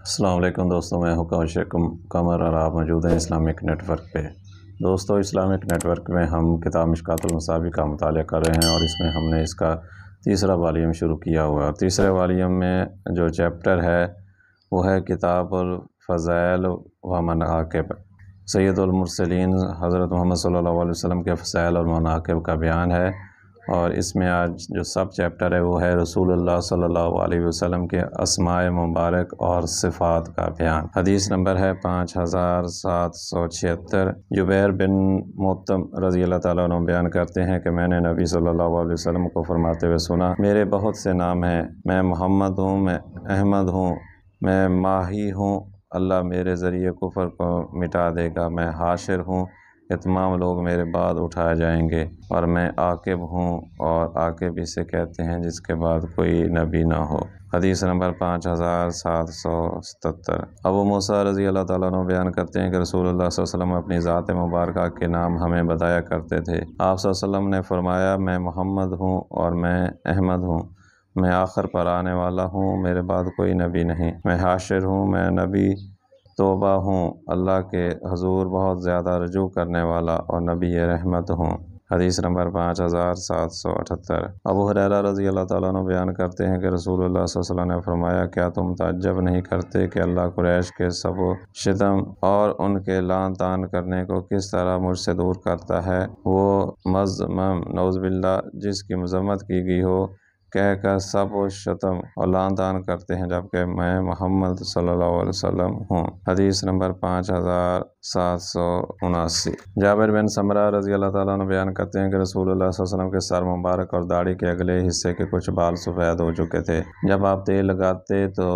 السلام علیکم دوستوں، میں ہوں کوشر قمر اور آپ موجود ہیں اسلامک نیٹ ورک پہ۔ دوستوں، اسلامک نیٹ ورک میں ہم کتاب مشکوٰۃ المصابیح کا مطالعہ کر رہے ہیں اور اس میں ہم نے اس کا تیسرا والیوم شروع کیا ہوا ہے۔ تیسرے والیوم میں جو چیپٹر ہے وہ ہے کتاب الفضائل و مناقب۔ سید المرسلین حضرت محمد صلی اللہ علیہ وسلم کے فضائل اور مناقب کا بیان ہے، اور اس میں آج جو سب چیپٹر ہے وہ ہے رسول اللہ صلی اللہ علیہ وسلم کے اسماء مبارک اور صفات کا بیان۔ حدیث نمبر ہے 5776۔ جبیر بن مطعم رضی اللہ تعالیٰ عنہ بیان کرتے ہیں کہ میں نے نبی صلی اللہ علیہ وسلم کو فرماتے ہوئے سنا، میرے بہت سے نام ہیں، میں محمد ہوں، میں احمد ہوں، میں ماہی ہوں، اللہ میرے ذریعے کفر کو مٹا دے گا، میں حاشر ہوں کہ تمام لوگ میرے بعد اٹھائے جائیں گے، اور میں عاقب ہوں، اور عاقب اسے کہتے ہیں جس کے بعد کوئی نبی نہ ہو۔ حدیث نمبر 5777۔ ابو موسیٰ رضی اللہ تعالیٰ عنہ بیان کرتے ہیں کہ رسول اللہ صلی اللہ علیہ وسلم اپنی ذات مبارکہ کے نام ہمیں بتایا کرتے تھے۔ آپ صلی اللہ علیہ وسلم نے فرمایا، میں محمد ہوں اور میں احمد ہوں، میں آخر پر آنے والا ہوں، میرے بعد کوئی نبی نہیں، میں حاشر ہوں، میں نبی توبہ ہوں، اللہ کے حضور بہت زیادہ رجوع کرنے والا، اور نبی رحمت ہوں۔ حدیث نمبر 5778۔ ابو ہریرہ رضی اللہ تعالیٰ عنہ بیان کرتے ہیں کہ رسول اللہ صلی اللہ علیہ وسلم نے فرمایا، کیا تم تعجب نہیں کرتے کہ اللہ قریش کے سب و شتم اور ان کے لعن طعن کرنے کو کس طرح مجھ سے دور کرتا ہے؟ وہ مذموم نعوذ باللہ جس کی مذمت کی گئی ہو کہہ کر سب و شتم اور لعن طعن کرتے ہیں، جبکہ میں محمد صلی اللہ علیہ وسلم ہوں۔ حدیث نمبر 5779۔ جابر بن سمرہ رضی اللہ تعالیٰ عنہ بیان کرتے ہیں کہ رسول اللہ صلی اللہ علیہ وسلم کے سر مبارک اور داڑھی کے اگلے حصے کے کچھ بال سفید ہو چکے تھے۔ جب آپ تیل لگاتے تو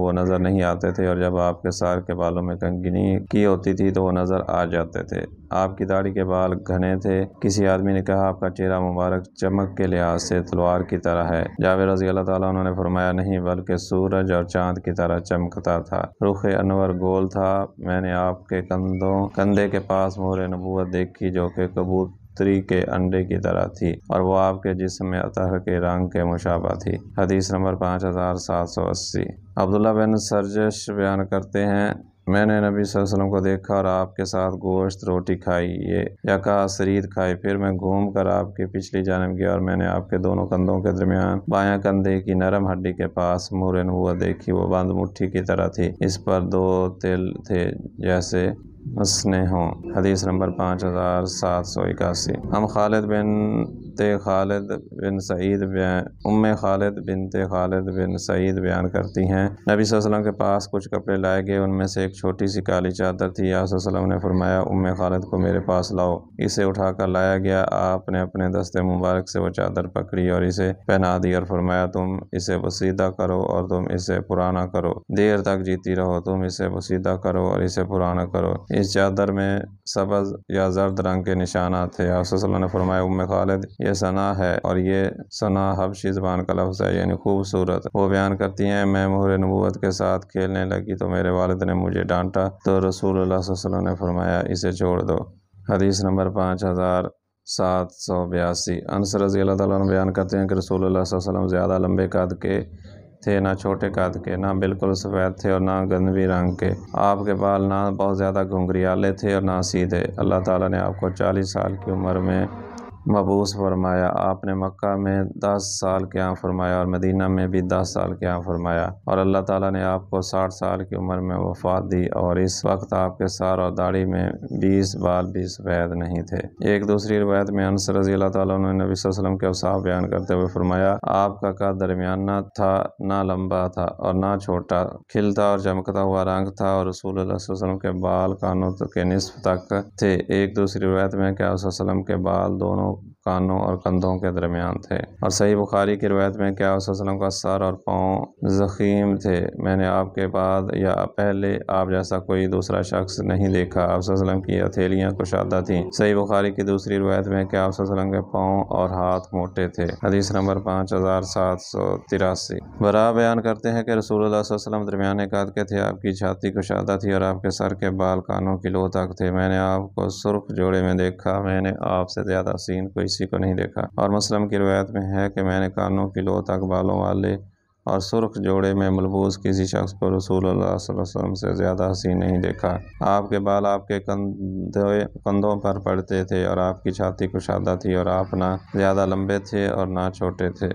وہ نظر نہیں آتے تھے، اور جب آپ کے سر کے بالوں میں کنگھی کی ہوتی تھی تو وہ نظر آ جاتے تھے۔ آپ کی داڑھی کے بال گھنے تھے۔ کسی آدمی نے کہا، آپ کا چہرہ مبارک چمک کے لحاظ سے تلوار کی طرح ہے۔ جابر رضی اللہ تعالیٰ عنہ نے فرمایا، نہیں بلکہ سورج اور چاند کی طرح چمکتا تھا، رخ انور گول تھا۔ میں نے آپ کے کندھے کے پاس مہر نبوت دیکھی جو کہ کبوتری کے انڈے کی طرح تھی، اور وہ آپ کے جسم میں اطہر کے رنگ کے مشابہ تھی۔ حدیث نمبر 5780۔ عبداللہ بن سرجش بیان کرتے ہیں، میں نے نبی صلی اللہ علیہ وسلم کو دیکھا اور آپ کے ساتھ گوشت روٹی کھائی یا کہا سرید کھائی، پھر میں گھوم کر آپ کی پچھلی جانب گیا اور میں نے آپ کے دونوں کندھوں کے درمیان بایاں کندھے کی نرم ہڈی کے پاس مہر نبوت دیکھی، وہ بند مٹھی کی طرح تھی، اس پر 2 تل تھے جیسے مسنے ہوں۔ حدیث نمبر 5781۔ ہم خالد بنت خالد بن سعید بیان کرتی ہیں، نبی صلی اللہ علیہ وسلم کے پاس کچھ کپڑے لائے گئے، ان میں سے ایک چھوٹی سی کالی چادر تھی۔ آپ صلی اللہ علیہ وسلم نے فرمایا، خالد کو میرے پاس لاؤ۔ اسے اٹھا کر لایا گیا۔ آپ نے اپنے دستے مبارک سے وہ چادر پکڑی اور اسے پہنا دی اور فرمایا، تم اسے بسیدہ کرو اور تم اسے پرانا کرو، دیر تک جیتی رہو، تم اسے بسیدہ کرو اور اسے پرانا کرو۔ اس چادر میں سبز یا زرد رنگ کے نشانات تھے۔ آپ صلی اللہ علیہ وسلم نے فرمایا، خالد، یہ ثنا ہے، اور یہ ثنا حبشی زبان کا لفظ ہے، یعنی خوبصورت۔ وہ بیان کرتی ہیں، میں مہر نبوت کے ساتھ کھیلنے لگی تو میرے والد نے مجھے ڈانٹا، تو رسول اللہ صلی اللہ علیہ وسلم نے فرمایا، اسے چھوڑ دو۔ حدیث نمبر 5782۔ انس رضی اللہ تعالیٰ عنہ بیان کرتے ہیں کہ رسول اللہ صلی اللہ علیہ وسلم زیادہ لمبے قد کے تھے، نہ چھوٹے قد کے، نہ بالکل سفید تھے اور نہ گندمی رنگ کے۔ آپ کے بال نہ بہت زیادہ گھنگریالے تھے اور نہ سیدھے۔ اللہ تعالیٰ نے آپ کو 40 سال کی عمر میں مبعوث فرمایا۔ آپ نے مکہ میں 10 سال قیام فرمایا اور مدینہ میں بھی 10 سال قیام فرمایا، اور اللہ تعالیٰ نے آپ کو 60 سال کی عمر میں وفات دی، اور اس وقت آپ کے سر اور داڑھی میں 20 بال بھی سفید نہیں تھے۔ ایک دوسری روایت میں انس رضی اللہ تعالیٰ عنہ نے نبی صلی اللہ علیہ وسلم کے اوصاف بیان کرتے ہوئے فرمایا، آپ کا قد درمیانہ تھا، نہ لمبا تھا اور نہ چھوٹا، کھلتا اور چمکتا ہوا رنگ تھا، اور رسول اللہ صلی اللہ علیہ وسلم کے بال کانوں کے نصف تک تھے۔ ایک دوسری روایت میں کہ آپ صلی اللہ علیہ وسلم کے بال دونوں کانوں اور کندھوں کے درمیان تھے، اور صحیح بخاری کی روایت میں کہ آپ صلی اللہ علیہ وسلم کا سر اور پاؤں ضخیم تھے، میں نے آپ کے بعد یا پہلے آپ جیسا کوئی دوسرا شخص نہیں دیکھا۔ آپ صلی اللہ علیہ وسلم کی ہتھیلیاں کشادہ تھیں۔ صحیح بخاری کی دوسری روایت میں کہ آپ صلی اللہ علیہ وسلم کے پاؤں اور ہاتھ موٹے تھے۔ حدیث نمبر 5783۔ برا بیان کرتے ہیں کہ رسول اللہ صلی اللہ علیہ وسلم درمیانے قد کے تھے، آپ کی چھاتی کشادہ تھی اور آپ کے سر کے بال کانوں کی لو تک تھے۔ میں نے آپ کو سرخ جوڑے میں دیکھا، میں نے آپ سے زیادہ حسین کو اسی کو نہیں دیکھا۔ اور مسلم کی روایت میں ہے کہ میں نے کانوں کی لو تک بالوں والے اور سرخ جوڑے میں ملبوس کسی شخص کو رسول اللہ صلی اللہ علیہ وسلم سے زیادہ حسین نہیں دیکھا۔ آپ کے بال آپ کے کندھوں پر پڑتے تھے اور آپ کی چھاتی کشادہ تھی، اور آپ نہ زیادہ لمبے تھے اور نہ چھوٹے تھے۔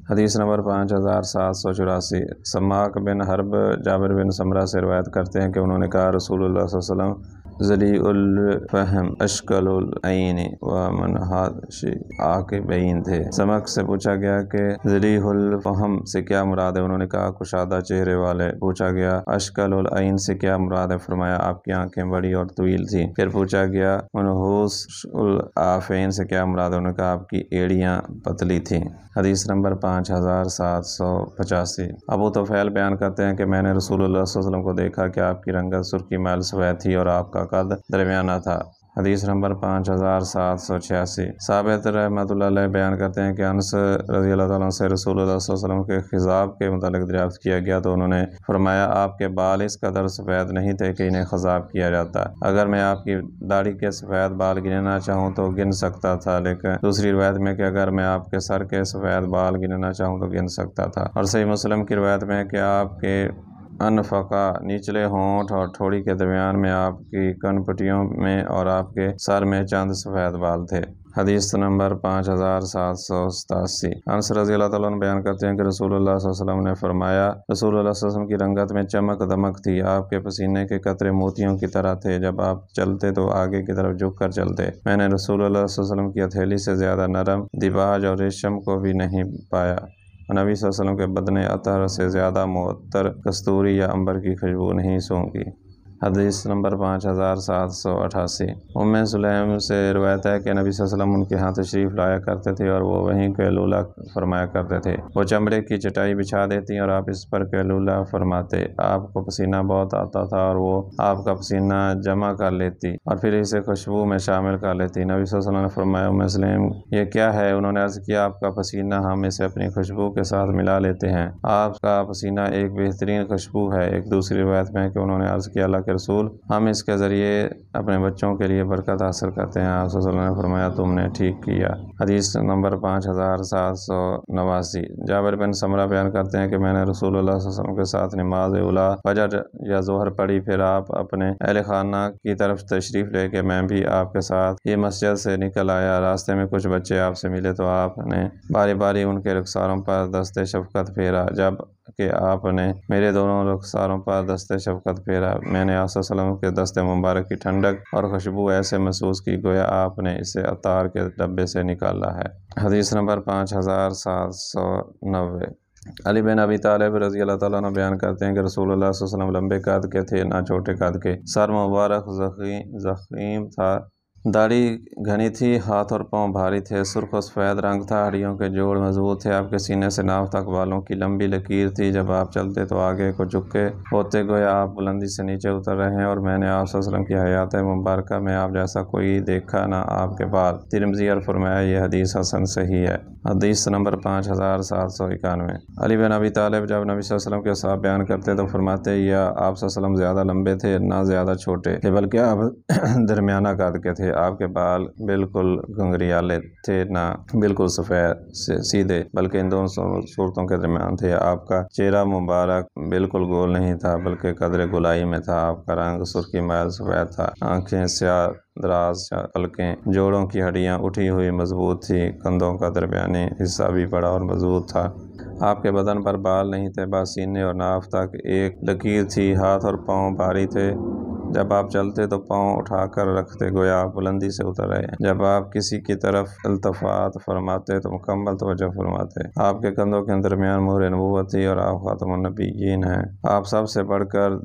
حدیث نمبر 5784۔ سماک بن حرب جابر بن سمرہ سے روایت کرتے ہیں کہ انہوں نے کہا رسول اللہ صلی اللہ علیہ وسلم ذلیع الفہم اشکل العین ومنحاش عاقبین تھے۔ سمک سے پوچھا گیا کہ ذلیع الفہم سے کیا مراد ہے؟ انہوں نے کہا کشادہ چہرے والے۔ پوچھا گیا اشکل العین سے کیا مراد ہے؟ فرمایا آپ کی آنکھیں بڑی اور طویل تھیں۔ پھر پوچھا گیا منحوس العافین سے کیا مراد ہے؟ انہوں نے کہا آپ کی ایڑیاں پتلی تھیں۔ حدیث نمبر 5785۔ ابو طفیل بیان کرتے ہیں کہ میں نے رسول اللہ صلی اللہ علیہ وسلم کو دیکھا کہ آپ کی رنگت سرخی میل سفید تھی اور آپ کا قد درمیانہ تھا۔ حدیث نمبر 5786۔ ثابت رحمۃ اللہ علیہ بیان کرتے ہیں کہ انس رضی اللہ تعالیٰ عنہ سے رسول اللہ صلی اللہ علیہ وسلم کے خضاب کے متعلق دریافت کیا گیا تو انہوں نے فرمایا آپ کے بال اس قدر سفید نہیں تھے کہ انہیں خضاب کیا جاتا۔ اگر میں آپ کی داڑھی کے سفید بال گننا چاہوں تو گن سکتا تھا، لیکن دوسری روایت میں کہ اگر میں آپ کے سر کے سفید بال گننا چاہوں تو گن سکتا تھا۔ اور صحیح مسلم کی روایت میں کہ آپ کے انفقا نچلے ہونٹ اور ٹھوڑی کے درمیان میں آپ کی کنپٹیوں میں اور آپ کے سر میں چند سفید بال تھے۔ حدیث نمبر 5787۔ انس رضی اللہ تعالیٰ عنہ بیان کرتے ہیں کہ رسول اللہ صلی اللہ علیہ وسلم نے فرمایا رسول اللہ صلی اللہ علیہ وسلم کی رنگت میں چمک دمک تھی، آپ کے پسینے کے قطرے موتیوں کی طرح تھے، جب آپ چلتے تو آگے کی طرف جھک کر چلتے۔ میں نے رسول اللہ صلی اللہ علیہ وسلم کی ہتھیلی سے زیادہ نرم دیباج اور ریشم کو بھی نہیں پایا۔ نبی صلی اللہ علیہ وسلم کے بدن عطر سے زیادہ معطر کستوری یا عنبر کی خوشبو نہیں سونگی۔ حدیث نمبر 5788۔ ام سلیم سے روایت ہے کہ نبی صلی اللہ علیہ وسلم ان کے ہاں تشریف لایا کرتے تھے اور وہ وہیں قیلولہ فرمایا کرتے تھے۔ وہ چمڑے کی چٹائی بچھا دیتی اور آپ اس پر قیلولہ فرماتے۔ آپ کو پسینہ بہت آتا تھا اور وہ آپ کا پسینہ جمع کر لیتی اور پھر اسے خوشبو میں شامل کر لیتی۔ نبی صلی اللہ علیہ وسلم نے فرمایا ام سلیم یہ کیا ہے؟ انہوں نے عرض کیا آپ کا پسینہ، ہم اسے اپنی خوشبو کے ساتھ ملا لیتے ہیں۔ آپ کا پسینہ ایک بہترین خوشبو ہے۔ ایک دوسری روایت میں ہے کہ انہوں نے عرض کیا اللہ کے رسول ہم اس کے ذریعے اپنے بچوں کے لیے برکت حاصل کرتے ہیں۔ آپ صلی اللہ علیہ وسلم نے فرمایا تم نے ٹھیک کیا۔ حدیث نمبر 5789۔ جابر بن سمرہ بیان کرتے ہیں کہ میں نے رسول اللہ صلی اللہ علیہ وسلم کے ساتھ نماز اولا فجر یا ظہر پڑھی، پھر آپ اپنے اہل خانہ کی طرف تشریف لے کے میں بھی آپ کے ساتھ یہ مسجد سے نکل آیا۔ راستے میں کچھ بچے آپ سے ملے تو آپ نے باری باری ان کے رخساروں پر دست شفقت پھیرا۔ جب کہ آپ نے میرے دونوں رخساروں پر دست شفقت پھیرا، میں نے آپ صلی اللہ علیہ وسلم کے دست مبارک کی ٹھنڈک اور خوشبو ایسے محسوس کی گویا آپ نے اسے عطار کے ڈبے سے نکالا ہے۔ حدیث نمبر 5790۔ علی بن ابی طالب رضی اللہ تعالیٰ عنہ بیان کرتے ہیں کہ رسول اللہ صلی اللہ علیہ وسلم لمبے قد کے تھے نہ چھوٹے قد کے، سر مبارک ضخیم تھا، داڑھی گھنی تھی، ہاتھ اور پاؤں بھاری تھے، سرخ و سفید رنگ تھا، ہڈیوں کے جوڑ مضبوط تھے، آپ کے سینے سے ناف تک بالوں کی لمبی لکیر تھی، جب آپ چلتے تو آگے کو جھکے ہوتے گویا آپ بلندی سے نیچے اتر رہے ہیں، اور میں نے آپ صلی اللہ علیہ وسلم کی حیات مبارکہ میں آپ جیسا کوئی دیکھا نہ آپ کے بال۔ ترمذی اور فرمایا یہ حدیث حسن صحیح ہے۔ حدیث نمبر 5791۔ علی بن ابی طالب جب نبی صلی اللہ علیہ وسلم کے صاحب بیان کرتے تو فرماتے یا آپ صلی اللہ علیہ وسلم زیادہ لمبے تھے نہ زیادہ چھوٹے تھے، بلکہ آپ درمیانہ قد کے تھے، آپ کے بال بالکل گھنگریالے تھے نہ بالکل سفید سیدھے، بلکہ ان دونوں صورتوں کے درمیان تھے، آپ کا چہرہ مبارک بالکل گول نہیں تھا بلکہ قدر گولائی میں تھا، آپ کا رنگ سرخی میل سفید تھا، آنکھیں سیاہ دراز پلکیں، جوڑوں کی ہڈیاں اٹھی ہوئی مضبوط تھی، کندھوں کا درمیانی حصہ بھی بڑا اور مضبوط تھا، آپ کے بدن پر بال نہیں تھے، بس سینے اور ناف تک ایک لکیر تھی، ہاتھ اور پاؤں بھاری تھے، جب آپ چلتے تو پاؤں اٹھا کر رکھتے گویا آپ بلندی سے اتر رہے ہیں، جب آپ کسی کی طرف التفات فرماتے تو مکمل توجہ فرماتے، آپ کے کندھوں کے درمیان مہر نبوت تھی اور آپ خاتم النبیین ہیں، آپ سب سے بڑھ کر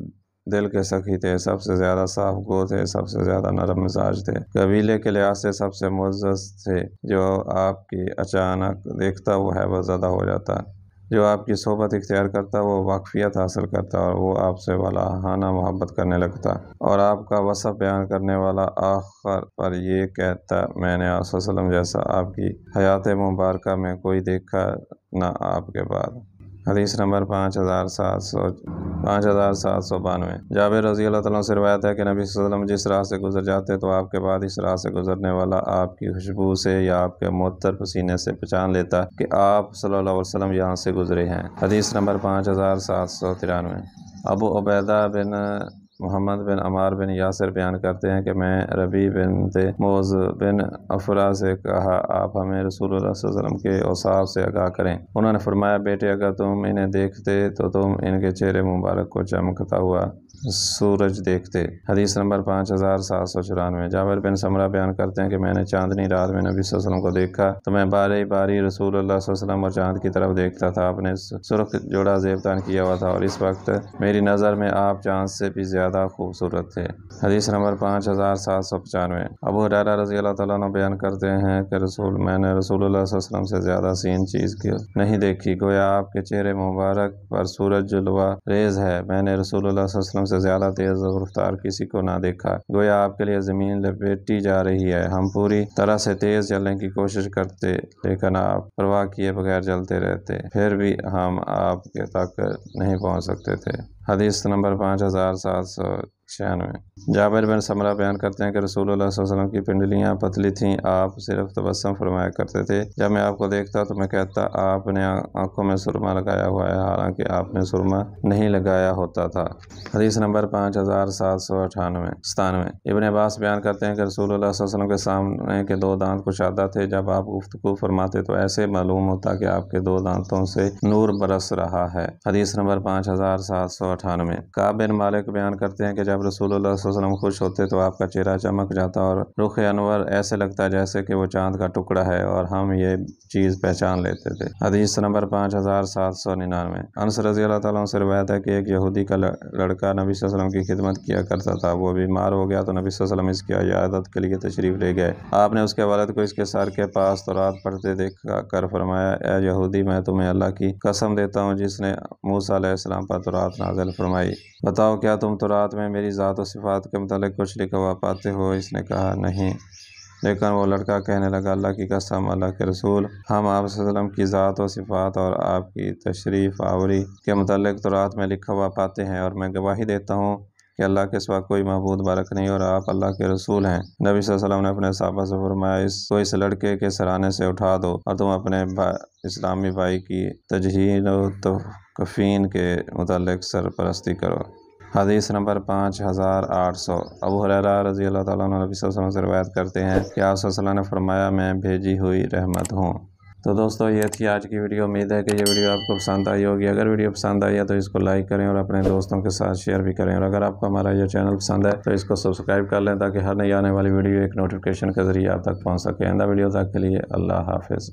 دل کے سخی تھے، سب سے زیادہ صاف گو تھے، سب سے زیادہ نرم مزاج تھے، قبیلے کے لحاظ سے سب سے معزز تھے، جو آپ کی اچانک دیکھتا وہ حیبت زدہ ہو جاتا، جو آپ کی صحبت اختیار کرتا وہ واقفیت حاصل کرتا اور وہ آپ سے ولاہانہ محبت کرنے لگتا، اور آپ کا وصف بیان کرنے والا آخر پر یہ کہتا میں نے آپ صلی اللہ علیہ وسلم جیسا آپ کی حیات مبارکہ میں کوئی دیکھا نہ آپ کے بعد۔ حدیث نمبر 5792۔ جابر رضی اللہ تعالیٰ سے روایت ہے کہ نبی صلی اللہ علیہ وسلم جس راہ سے گزر جاتے تو آپ کے بعد اس راہ سے گزرنے والا آپ کی خوشبو سے یا آپ کے معطر پسینے سے پہچان لیتا کہ آپ صلی اللہ علیہ وسلم یہاں سے گزرے ہیں۔ حدیث نمبر 5793۔ ابو عبیدہ بن محمد بن عمار بن یاسر بیان کرتے ہیں کہ میں ربی بنت موز بن افرا سے کہا آپ ہمیں رسول اللہ صلی اللہ علیہ وسلم کے اوصاف سے آگاہ کریں۔ انہوں نے فرمایا بیٹے اگر تم انہیں دیکھتے تو تم ان کے چہرے مبارک کو چمکتا ہوا سورج دیکھتے۔ حدیث نمبر 5794۔ جابر بن سمرہ بیان کرتے ہیں کہ میں نے چاندنی رات میں نبی صلی اللہ علیہ وسلم کو دیکھا تو میں باری باری رسول اللہ صلی اللہ علیہ وسلم اور چاند کی طرف دیکھتا تھا۔ آپ نے سرخ جوڑا زیبتان کیا ہوا تھا اور اس وقت میری نظر میں آپ چاند سے بھی زیادہ خوبصورت تھے۔ حدیث نمبر 5795۔ ابو ہریرہ رضی اللہ تعالیٰ عنہ بیان کرتے ہیں کہ میں نے رسول اللہ صلی اللہ علیہ وسلم سے زیادہ حسین چیز نہیں دیکھی، گویا آپ کے چہرے مبارک پر سورج جلوہ ریز ہے۔ میں نے رسول اللہ صلی اللہ علیہ وسلم سے زیادہ تیز رفتار کسی کو نہ دیکھا، گویا آپ کے لیے زمین لپیٹی جا رہی ہے۔ ہم پوری طرح سے تیز چلنے کی کوشش کرتے لیکن آپ پرواہ کیے بغیر چلتے رہتے، پھر بھی ہم آپ کے تک نہیں پہنچ سکتے تھے۔ حدیث نمبر 5796۔ جابر بن سمرہ بیان کرتے ہیں کہ رسول اللہ صلی اللہ علیہ وسلم کی پنڈلیاں پتلی تھیں، آپ صرف تبسم فرمایا کرتے تھے۔ جب میں آپ کو دیکھتا تو میں کہتا آپ نے آنکھوں میں سرما لگایا ہوا ہے، حالانکہ آپ نے سرما نہیں لگایا ہوتا تھا۔ حدیث نمبر 5797۔ ابن عباس بیان کرتے ہیں کہ رسول اللہ صلی اللہ علیہ وسلم کے سامنے کے دو دانت کشادہ تھے، جب آپ گفتگو فرماتے تو ایسے معلوم ہوتا کہ آپ کے دو دانتوں سے نور برس رہا ہے۔ حدیث نمبر 5798۔ کعب بن مالک بیان کرتے ہیں کہ جب رسول اللہ صلی اللہ علیہ وسلم خوش ہوتے تو آپ کا چہرہ چمک جاتا اور رخ انور ایسے لگتا جیسے کہ وہ چاند کا ٹکڑا ہے، اور ہم یہ چیز پہچان لیتے تھے۔ حدیث نمبر 5799۔ انس رضی اللہ تعالیٰ عنہ سے روایت ہے کہ ایک یہودی کا لڑکا نبی صلی اللہ علیہ وسلم کی خدمت کیا کرتا تھا، وہ بیمار ہو گیا تو نبی صلی اللہ علیہ وسلم اس کی عیادت کے لیے تشریف لے گئے۔ آپ نے اس کے والد کو اس کے سر کے پاس تورات پڑھتے دیکھ کر فرمایا اے یہودی، میں تمہیں اللہ کی قسم دیتا ہوں جس نے موسیٰ علیہ السلام پر تورات نازل فرمائی، بتاؤ کیا تم تورات میں میری ذات و صفات کے متعلق کچھ لکھا ہوا پاتے ہو؟ اس نے کہا نہیں، لیکن وہ لڑکا کہنے لگا اللہ کی قسم، اللہ کے رسول، ہم آپ صلی اللہ علیہ وسلم کی ذات و صفات اور آپ کی تشریف آوری کے متعلق تورات میں لکھا ہوا پاتے ہیں، اور میں گواہی دیتا ہوں کہ اللہ کے سوا کوئی معبود برحق نہیں اور آپ اللہ کے رسول ہیں۔ نبی صلی اللہ علیہ وسلم نے اپنے صحابہ سے فرمایا اس لڑکے کے سرانے سے اٹھا دو اور تم اپنے اسلامی بھائی کی تجہیز و تکفین کے متعلق سرپرستی کرو۔ حدیث نمبر 5800۔ ابو ہریرہ رضی اللہ تعالیٰ عنہ نبی صلی اللہ علیہ وسلم سے روایت کرتے ہیں کہ آپ صلی اللہ علیہ وسلم نے فرمایا میں بھیجی ہوئی رحمت ہوں۔ تو دوستو یہ تھی آج کی ویڈیو، امید ہے کہ یہ ویڈیو آپ کو پسند آئی ہوگی۔ اگر ویڈیو پسند آئی ہے تو اس کو لائک کریں اور اپنے دوستوں کے ساتھ شیئر بھی کریں، اور اگر آپ کو ہمارا یہ چینل پسند ہے تو اس کو سبسکرائب کر لیں تاکہ ہر نئی آنے والی ویڈیو ایک نوٹیفیکیشن کے ذریعے آپ تک پہنچ سکے۔ آئندہ ویڈیو تک کے لیے اللہ حافظ۔